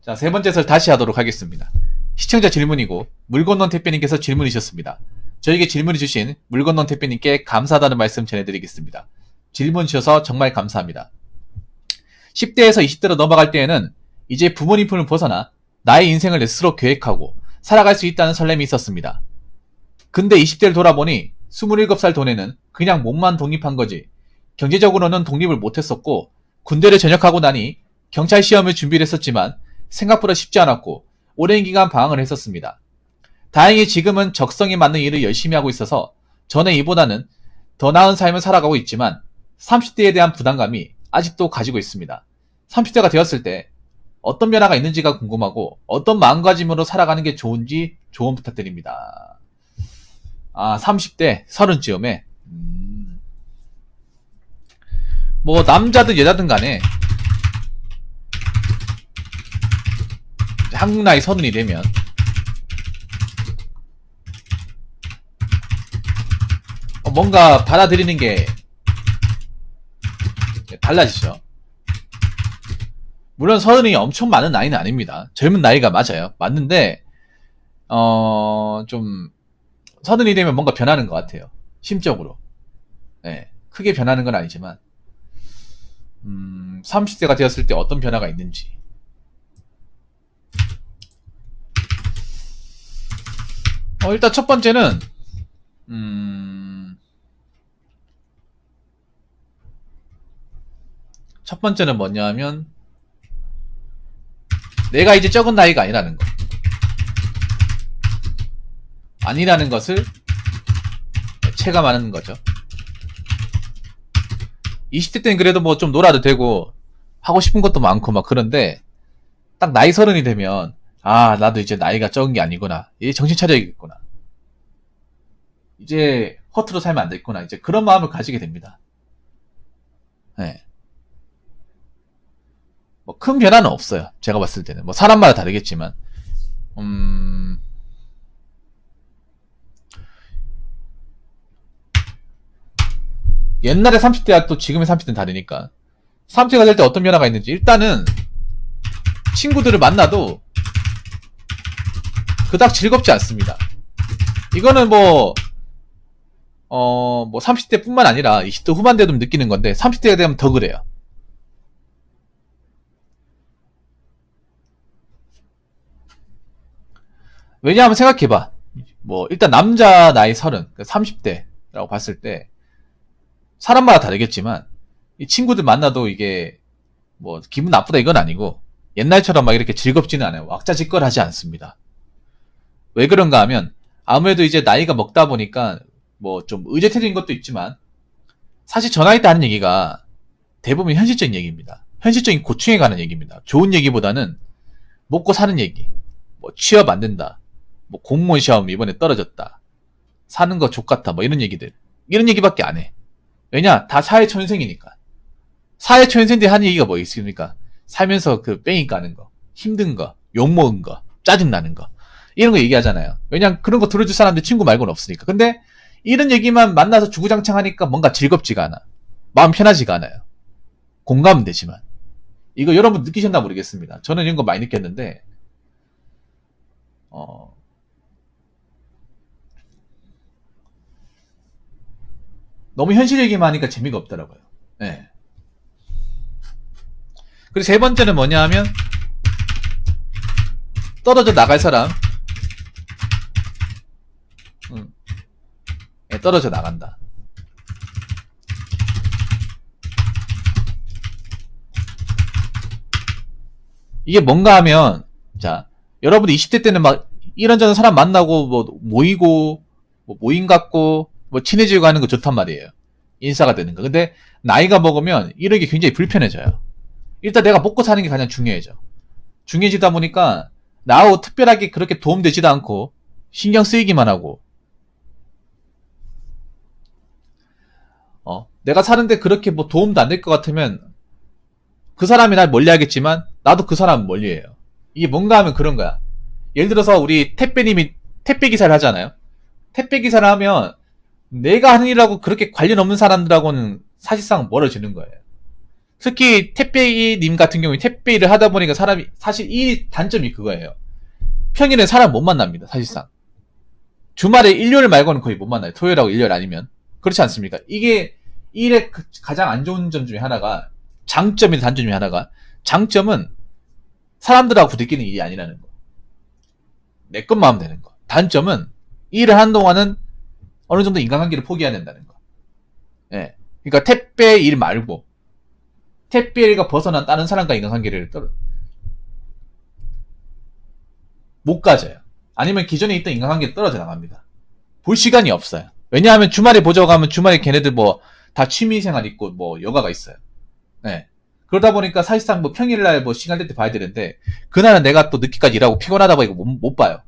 자, 세 번째 설 다시 하도록 하겠습니다. 시청자 질문이고 물 건넌 택배님께서 질문이셨습니다. 저에게 질문을 주신 물 건넌 택배님께 감사하다는 말씀 전해드리겠습니다. 질문 주셔서 정말 감사합니다. 10대에서 20대로 넘어갈 때에는 이제 부모님 품을 벗어나 나의 인생을 스스로 계획하고 살아갈 수 있다는 설렘이 있었습니다. 근데 20대를 돌아보니 27살 돈에는 그냥 몸만 독립한 거지 경제적으로는 독립을 못했었고 군대를 전역하고 나니 경찰 시험을 준비를 했었지만 생각보다 쉽지 않았고 오랜 기간 방황을 했었습니다. 다행히 지금은 적성에 맞는 일을 열심히 하고 있어서 전에 이보다는 더 나은 삶을 살아가고 있지만 30대에 대한 부담감이 아직도 가지고 있습니다. 30대가 되었을 때 어떤 변화가 있는지가 궁금하고 어떤 마음가짐으로 살아가는 게 좋은지 조언 부탁드립니다. 30대 30쯤에 뭐 남자든 여자든 간에 한국 나이 30이 되면 뭔가 받아들이는 게 달라지죠. 물론 30이 엄청 많은 나이는 아닙니다. 젊은 나이가 맞아요. 맞는데 좀 30이 되면 뭔가 변하는 것 같아요. 심적으로. 네, 크게 변하는 건 아니지만 30대가 되었을 때 어떤 변화가 있는지. 일단 첫 번째는 뭐냐 하면 내가 이제 적은 나이가 아니라는 거. 아니라는 것을 체감하는 거죠. 20대 때는 그래도 뭐 좀 놀아도 되고 하고 싶은 것도 많고 막 그런데 딱 나이 30이 되면 나도 이제 나이가 적은 게 아니구나. 이제 정신 차려야겠구나. 이제 허투루 살면 안 되겠구나. 이제 그런 마음을 가지게 됩니다. 네. 뭐 큰 변화는 없어요. 제가 봤을 때는. 뭐 사람마다 다르겠지만. 옛날에 30대와 또 지금의 30대는 다르니까. 30대가 될 때 어떤 변화가 있는지. 일단은 친구들을 만나도 그닥 즐겁지 않습니다. 이거는 뭐 30대 뿐만 아니라 20대 후반대도 느끼는 건데 30대가 되면 더 그래요. 왜냐하면 생각해봐. 뭐 일단 남자 나이 30, 30대라고 봤을 때 사람마다 다르겠지만 이 친구들 만나도 이게 뭐 기분 나쁘다 이건 아니고 옛날처럼 막 이렇게 즐겁지는 않아요. 왁자지껄하지 않습니다. 왜 그런가 하면 아무래도 이제 나이가 먹다 보니까 뭐 좀 의젓해진 것도 있지만 사실 저 나이 때 하는 얘기가 대부분 현실적인 얘기입니다. 현실적인 고충에 관한 얘기입니다. 좋은 얘기보다는 먹고 사는 얘기. 뭐 취업 안 된다. 뭐 공무원 시험 이번에 떨어졌다. 사는 거 족같다. 뭐 이런 얘기들. 이런 얘기밖에 안 해. 왜냐? 다 사회초년생이니까. 사회초년생들이 하는 얘기가 뭐 있습니까? 살면서 그 뺑이 까는 거, 힘든 거, 욕먹은 거, 짜증나는 거. 이런 거 얘기하잖아요. 왜냐? 그런 거 들어줄 사람들 친구 말고는 없으니까. 근데 이런 얘기만 만나서 주구장창 하니까 뭔가 즐겁지가 않아. 마음 편하지가 않아요. 공감은 되지만. 이거 여러분 느끼셨나 모르겠습니다. 저는 이런 거 많이 느꼈는데, 너무 현실 얘기만 하니까 재미가 없더라고요. 네. 그리고 세 번째는 뭐냐 하면, 떨어져 나갈 사람. 네, 떨어져 나간다. 이게 뭔가 하면, 자, 여러분들 20대 때는 막 이런저런 사람 만나고, 뭐, 모이고, 뭐 모임 갖고, 뭐 친해지고 하는 거 좋단 말이에요. 인싸가 되는 거. 근데 나이가 먹으면 이런 게 굉장히 불편해져요. 일단 내가 먹고 사는 게 가장 중요해져. 중요해지다 보니까 나하고 특별하게 그렇게 도움되지도 않고 신경 쓰이기만 하고 내가 사는데 그렇게 뭐 도움도 안 될 것 같으면 그 사람이 날 멀리하겠지만 나도 그 사람은 멀리해요. 이게 뭔가 하면 그런 거야. 예를 들어서 우리 택배님이 택배 기사를 하잖아요. 택배 기사를 하면 내가 하는 일하고 그렇게 관련 없는 사람들하고는 사실상 멀어지는 거예요. 특히 택배님 같은 경우에 택배 일을 하다 보니까 사람이, 사실 이 단점이 그거예요. 평일엔 사람 못 만납니다, 사실상. 주말에 일요일 말고는 거의 못 만나요. 토요일하고 일요일 아니면. 그렇지 않습니까? 이게 일의 가장 안 좋은 점 중에 하나가, 장점이 단점 중에 하나가, 장점은 사람들하고 부대끼는 일이 아니라는 거. 내 것만 하면 되는 거. 단점은 일을 하는 동안은 어느 정도 인간관계를 포기해야 된다는 거. 예. 그러니까 택배 일 말고, 택배 일과 벗어난 다른 사람과 인간관계를 못 가져요. 아니면 기존에 있던 인간관계가 떨어져 나갑니다. 볼 시간이 없어요. 왜냐하면 주말에 보자고 하면 주말에 걔네들 뭐 다 취미생활 있고 뭐 여가가 있어요. 네. 그러다 보니까 사실상 뭐 평일날 뭐 시간 될 때 봐야 되는데 그날은 내가 또 늦게까지 일하고 피곤하다 보니까 못 봐요.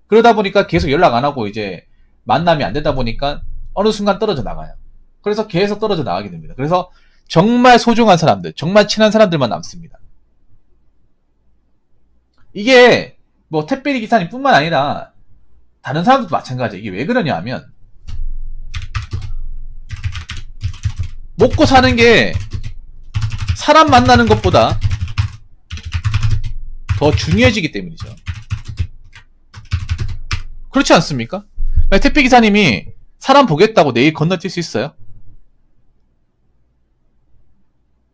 그러다 보니까 계속 연락 안 하고 이제 만남이 안 되다 보니까 어느 순간 떨어져 나가요. 그래서 계속 떨어져 나가게 됩니다. 그래서 정말 소중한 사람들, 정말 친한 사람들만 남습니다. 이게 뭐 택배 기사님 뿐만 아니라 다른 사람들도 마찬가지예요. 이게 왜 그러냐 하면 먹고 사는 게 사람 만나는 것보다 더 중요해지기 때문이죠. 그렇지 않습니까? 택배 기사님이 사람 보겠다고 내일 건너뛸 수 있어요?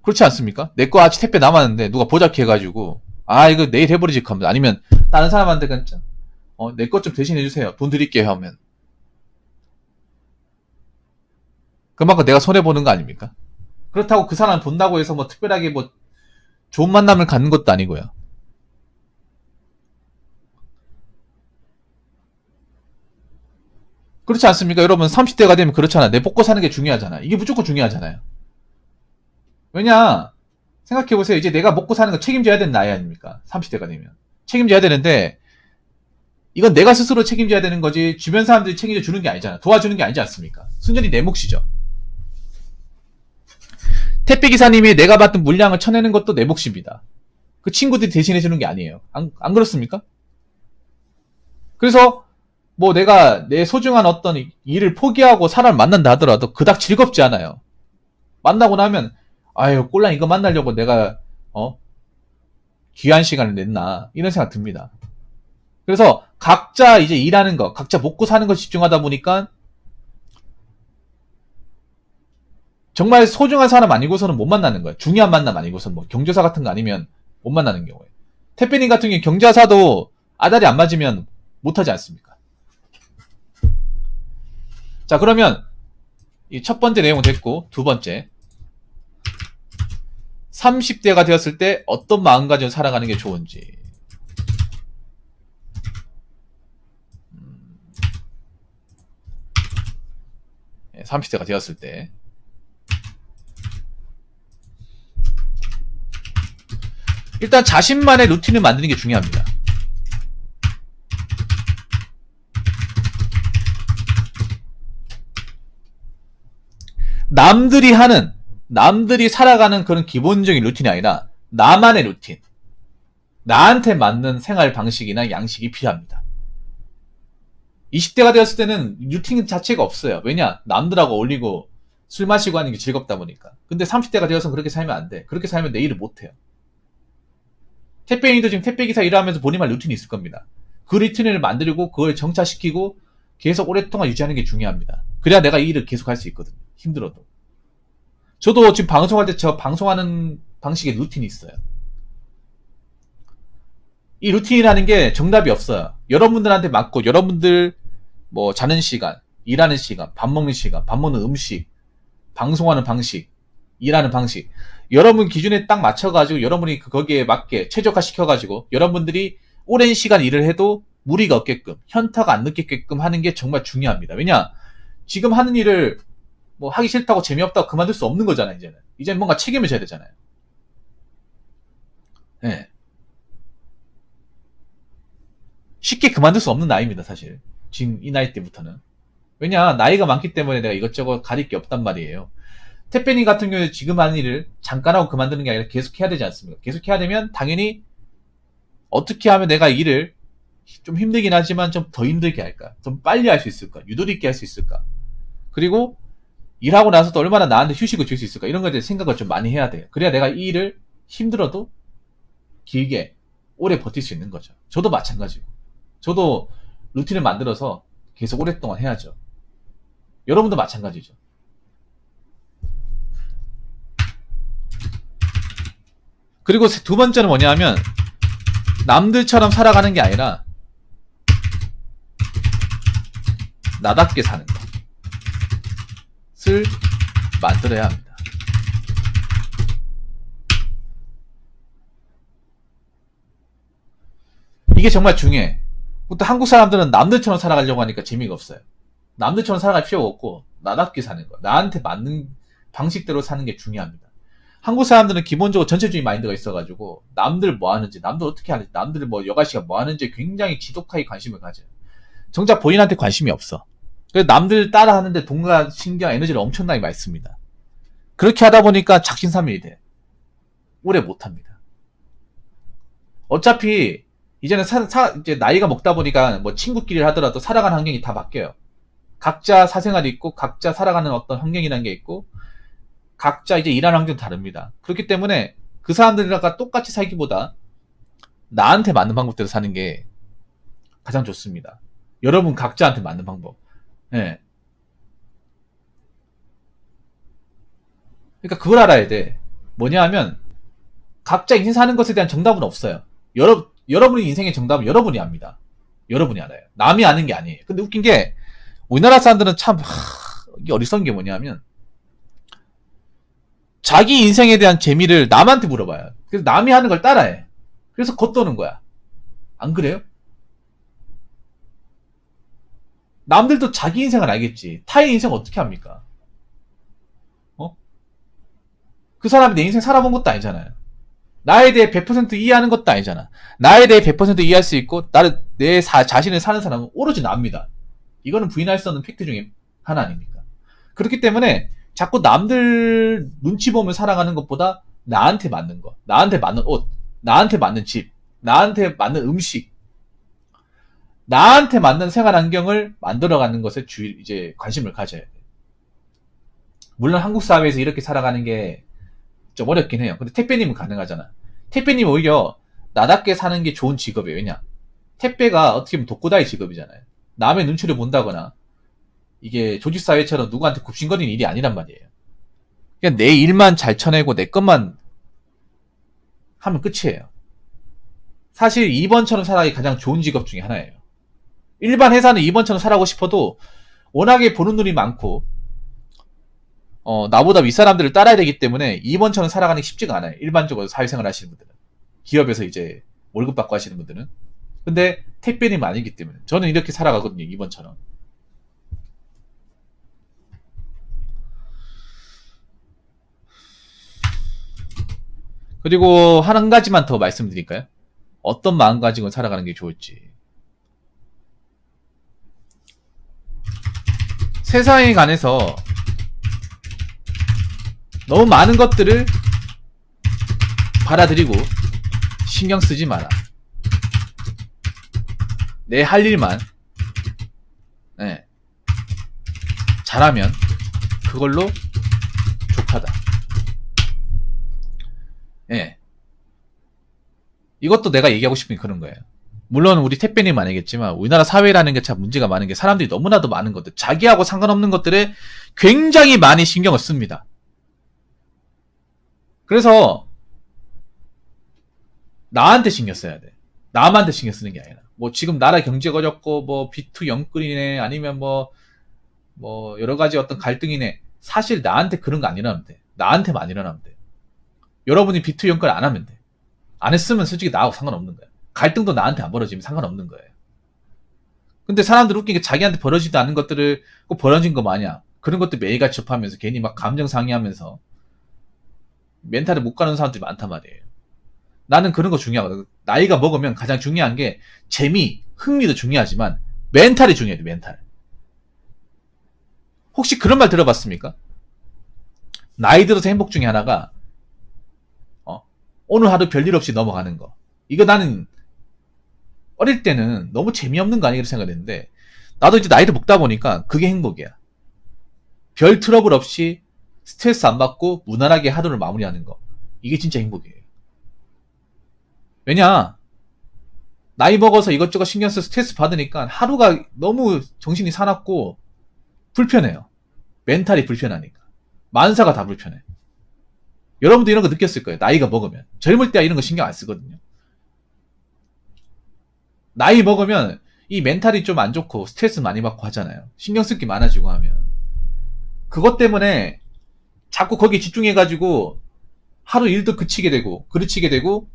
그렇지 않습니까? 내 거 아직 택배 남았는데 누가 보자해가지고 아 이거 내일 해버리지 하면, 아니면 다른 사람한테 그냥 내 것 좀 대신해주세요, 돈 드릴게요 하면 그만큼 내가 손해보는 거 아닙니까? 그렇다고 그 사람 본다고 해서 뭐 특별하게 뭐 좋은 만남을 갖는 것도 아니고요. 그렇지 않습니까? 여러분 30대가 되면 그렇잖아. 내 먹고 사는 게 중요하잖아. 이게 무조건 중요하잖아요. 왜냐, 생각해보세요. 이제 내가 먹고 사는 거 책임져야 되는 나이 아닙니까? 30대가 되면 책임져야 되는데 이건 내가 스스로 책임져야 되는 거지 주변 사람들이 책임져 주는 게 아니잖아. 도와주는 게 아니지 않습니까? 순전히 내 몫이죠. 택배 기사님이 내가 받던 물량을 쳐내는 것도 내 몫입니다. 그 친구들이 대신해 주는 게 아니에요. 안 그렇습니까? 그래서 뭐 내가 내 소중한 어떤 일을 포기하고 사람을 만난다 하더라도 그닥 즐겁지 않아요. 만나고 나면 아유 꼴랑 이거 만나려고 내가 귀한 시간을 냈나 이런 생각 듭니다. 그래서 각자 이제 일하는 거, 각자 먹고 사는 거 집중하다 보니까 정말 소중한 사람 아니고서는 못 만나는 거예요. 중요한 만남 아니고서는 뭐 경조사 같은 거 아니면 못 만나는 경우에. 택배님 같은 경우에 경자사도 아다리 안 맞으면 못하지 않습니까? 자, 그러면 이 첫 번째 내용 됐고, 두 번째 30대가 되었을 때 어떤 마음가짐을 살아가는 게 좋은지. 30대가 되었을 때 일단 자신만의 루틴을 만드는 게 중요합니다. 남들이 살아가는 그런 기본적인 루틴이 아니라 나만의 루틴, 나한테 맞는 생활 방식이나 양식이 필요합니다. 20대가 되었을 때는 루틴 자체가 없어요. 왜냐? 남들하고 어울리고 술 마시고 하는 게 즐겁다 보니까. 근데 30대가 되어서는 그렇게 살면 안 돼. 그렇게 살면 내 일을 못 해요. 택배인도 지금 택배기사 일하면서 본인만의 루틴이 있을 겁니다. 그 루틴을 만들고 그걸 정착시키고 계속 오랫동안 유지하는 게 중요합니다. 그래야 내가 이 일을 계속 할 수 있거든요. 힘들어도. 저도 지금 방송할 때 저 방송하는 방식의 루틴이 있어요. 이 루틴이라는 게 정답이 없어요. 여러분들한테 맞고 여러분들 뭐 자는 시간, 일하는 시간, 밥 먹는 시간, 밥 먹는 음식, 방송하는 방식, 일하는 방식, 여러분 기준에 딱 맞춰가지고 여러분이 거기에 맞게 최적화 시켜가지고 여러분들이 오랜 시간 일을 해도 무리가 없게끔, 현타가 안 느끼게끔 하는 게 정말 중요합니다. 왜냐? 지금 하는 일을 뭐 하기 싫다고 재미없다고 그만둘 수 없는 거잖아요. 이제는 뭔가 책임을 져야 되잖아요. 네. 쉽게 그만둘 수 없는 나이입니다, 사실. 지금 이 나이 때부터는. 왜냐, 나이가 많기 때문에 내가 이것저것 가릴 게 없단 말이에요. 택배님 같은 경우에 지금 하는 일을 잠깐 하고 그만두는 게 아니라 계속 해야 되지 않습니까? 계속 해야 되면 당연히 어떻게 하면 내가 일을 좀 힘들긴 하지만 좀 더 힘들게 할까? 좀 빨리 할 수 있을까? 유도리 있게 할 수 있을까? 그리고 일하고 나서도 얼마나 나한테 휴식을 줄 수 있을까? 이런 거에 대해 생각을 좀 많이 해야 돼요. 그래야 내가 이 일을 힘들어도 길게 오래 버틸 수 있는 거죠. 저도 마찬가지고. 저도 루틴을 만들어서 계속 오랫동안 해야죠. 여러분도 마찬가지죠. 그리고 두 번째는 뭐냐면 남들처럼 살아가는 게 아니라 나답게 사는 것을 만들어야 합니다. 이게 정말 중요해. 또 한국 사람들은 남들처럼 살아가려고 하니까 재미가 없어요. 남들처럼 살아갈 필요가 없고 나답게 사는 거, 나한테 맞는 방식대로 사는 게 중요합니다. 한국 사람들은 기본적으로 전체주의 마인드가 있어가지고 남들 뭐 하는지, 남들 어떻게 하는지, 남들 뭐 여가씨가 뭐 하는지 굉장히 지독하게 관심을 가져요. 정작 본인한테 관심이 없어. 그래서 남들 따라 하는데 돈과 신경, 에너지를 엄청나게 많이 씁니다. 그렇게 하다 보니까 작심삼일이 돼. 오래 못합니다. 어차피 이제는 이제 나이가 먹다 보니까 뭐 친구끼리 하더라도 살아가는 환경이 다 바뀌어요. 각자 사생활이 있고 각자 살아가는 어떤 환경이라는 게 있고 각자 이제 일하는 환경도 다릅니다. 그렇기 때문에 그 사람들과 똑같이 살기보다 나한테 맞는 방법대로 사는 게 가장 좋습니다. 여러분 각자한테 맞는 방법. 예. 그러니까 그걸 알아야 돼. 뭐냐 하면 각자 인생 사는 것에 대한 정답은 없어요. 여러분의 인생의 정답은 여러분이 압니다. 여러분이 알아요. 남이 아는 게 아니에요. 근데 웃긴 게 우리나라 사람들은 참 이게 어리석은 게 뭐냐면 자기 인생에 대한 재미를 남한테 물어봐요. 그래서 남이 하는 걸 따라해. 그래서 겉도는 거야. 안 그래요? 남들도 자기 인생을 알겠지. 타의 인생을 어떻게 합니까? 그 사람이 내 인생 살아본 것도 아니잖아요. 나에 대해 100% 이해하는 것도 아니잖아. 나에 대해 100% 이해할 수 있고 내 자신을 사는 사람은 오로지 나입니다. 이거는 부인할 수 없는 팩트 중에 하나 아닙니까? 그렇기 때문에 자꾸 남들 눈치 보며 살아가는 것보다 나한테 맞는 것, 나한테 맞는 옷, 나한테 맞는 집, 나한테 맞는 음식, 나한테 맞는 생활 환경을 만들어가는 것에 이제 관심을 가져야 돼. 물론 한국 사회에서 이렇게 살아가는 게 좀 어렵긴 해요. 근데 택배님은 가능하잖아. 택배님은 오히려 나답게 사는 게 좋은 직업이에요. 왜냐? 택배가 어떻게 보면 독고다이 직업이잖아요. 남의 눈치를 본다거나 이게 조직사회처럼 누구한테 굽신거리는 일이 아니란 말이에요. 그냥 내 일만 잘 쳐내고 내 것만 하면 끝이에요. 사실 2번처럼 살아가기 가장 좋은 직업 중에 하나예요. 일반 회사는 2번처럼 살아가고 싶어도 워낙에 보는 눈이 많고 나보다 윗사람들을 따라야 되기 때문에 2번처럼 살아가는 게 쉽지가 않아요. 일반적으로 사회생활 하시는 분들은. 기업에서 이제 월급 받고 하시는 분들은. 근데 택배님 아니기 때문에 저는 이렇게 살아가거든요. 2번처럼. 그리고 한 가지만 더 말씀드릴까요? 어떤 마음가짐으로 살아가는 게 좋을지. 세상에 관해서 너무 많은 것들을 받아들이고 신경 쓰지 마라. 내 할 일만 잘하면 그걸로 족하다. 이것도 내가 얘기하고 싶은 게 그런 거예요. 물론 우리 택배님 아니겠지만 우리나라 사회라는 게 참 문제가 많은 게 사람들이 너무나도 많은 것들, 자기하고 상관없는 것들에 굉장히 많이 신경을 씁니다. 그래서 나한테 신경 써야 돼. 남한테 신경 쓰는 게 아니라. 뭐 지금 나라 경제가 어렵고 뭐 B2 영끌이네 아니면 뭐 여러 가지 어떤 갈등이네. 사실 나한테 그런 거 안 일어나면 돼. 나한테만 안 일어나면 돼. 여러분이 B2 영끌 안 하면 돼. 안 했으면 솔직히 나하고 상관없는 거야. 갈등도 나한테 안 벌어지면 상관없는 거예요. 근데 사람들 웃긴 게 자기한테 벌어지지도 않은 것들을 꼭 벌어진 거 마냥 그런 것들 매일같이 접하면서 괜히 막 감정 상해하면서 멘탈을 못 가는 사람들이 많단 말이에요. 나는 그런 거 중요하거든. 나이가 먹으면 가장 중요한 게 재미, 흥미도 중요하지만 멘탈이 중요해요. 멘탈. 혹시 그런 말 들어봤습니까? 나이 들어서 행복 중에 하나가 오늘 하루 별일 없이 넘어가는 거. 이거 나는 어릴 때는 너무 재미없는 거 아니겠다 생각했는데 나도 이제 나이를 먹다 보니까 그게 행복이야. 별 트러블 없이 스트레스 안 받고 무난하게 하루를 마무리하는 거. 이게 진짜 행복이에요. 왜냐? 나이 먹어서 이것저것 신경 써서 스트레스 받으니까 하루가 너무 정신이 사납고 불편해요. 멘탈이 불편하니까. 만사가 다 불편해. 여러분도 이런 거 느꼈을 거예요. 나이가 먹으면. 젊을 때야 이런 거 신경 안 쓰거든요. 나이 먹으면 이 멘탈이 좀 안 좋고 스트레스 많이 받고 하잖아요. 신경 쓸 게 많아지고 하면. 그것 때문에 자꾸 거기에 집중해가지고 하루 일도 그치게 되고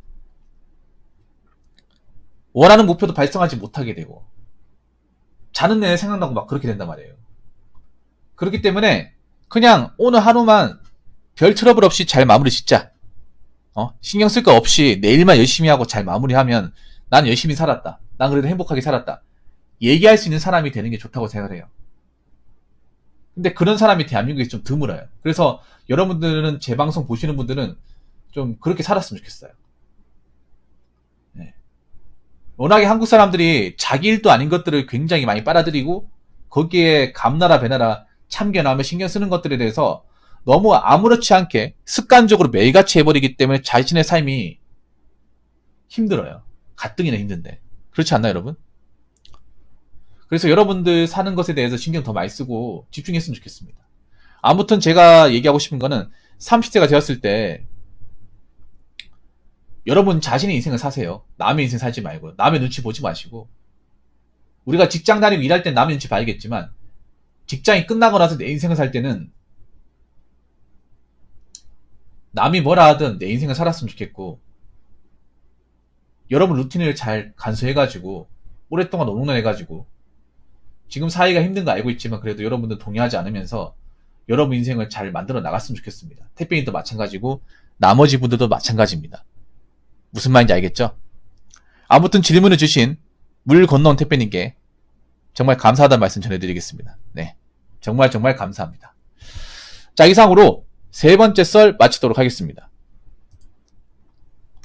원하는 목표도 발성하지 못하게 되고 자는 내내 생각나고 막 그렇게 된단 말이에요. 그렇기 때문에 그냥 오늘 하루만 별 트러블 없이 잘 마무리 짓자. 신경 쓸 거 없이 내일만 열심히 하고 잘 마무리하면 난 열심히 살았다. 난 그래도 행복하게 살았다. 얘기할 수 있는 사람이 되는 게 좋다고 생각을 해요. 근데 그런 사람이 대한민국에 좀 드물어요. 그래서 여러분들은 제 방송 보시는 분들은 좀 그렇게 살았으면 좋겠어요. 네. 워낙에 한국 사람들이 자기 일도 아닌 것들을 굉장히 많이 빨아들이고 거기에 감나라 배나라 참견하며 신경 쓰는 것들에 대해서 너무 아무렇지 않게 습관적으로 매일같이 해버리기 때문에 자신의 삶이 힘들어요. 가뜩이나 힘든데. 그렇지 않나요, 여러분? 그래서 여러분들 사는 것에 대해서 신경 더 많이 쓰고 집중했으면 좋겠습니다. 아무튼 제가 얘기하고 싶은 거는 30대가 되었을 때 여러분 자신의 인생을 사세요. 남의 인생 살지 말고 남의 눈치 보지 마시고 우리가 직장 다니고 일할 땐 남의 눈치 봐야겠지만 직장이 끝나고 나서 내 인생을 살 때는 남이 뭐라 하든 내 인생을 살았으면 좋겠고 여러분 루틴을 잘 간수해가지고 오랫동안 노동해가지고 지금 사회가 힘든 거 알고 있지만 그래도 여러분들 동의하지 않으면서 여러분 인생을 잘 만들어 나갔으면 좋겠습니다. 택배인도 마찬가지고 나머지 분들도 마찬가지입니다. 무슨 말인지 알겠죠? 아무튼 질문을 주신 물 건너온 택배님께 정말 감사하다는 말씀 전해드리겠습니다. 네, 정말 감사합니다. 자, 이상으로 세 번째 썰 마치도록 하겠습니다.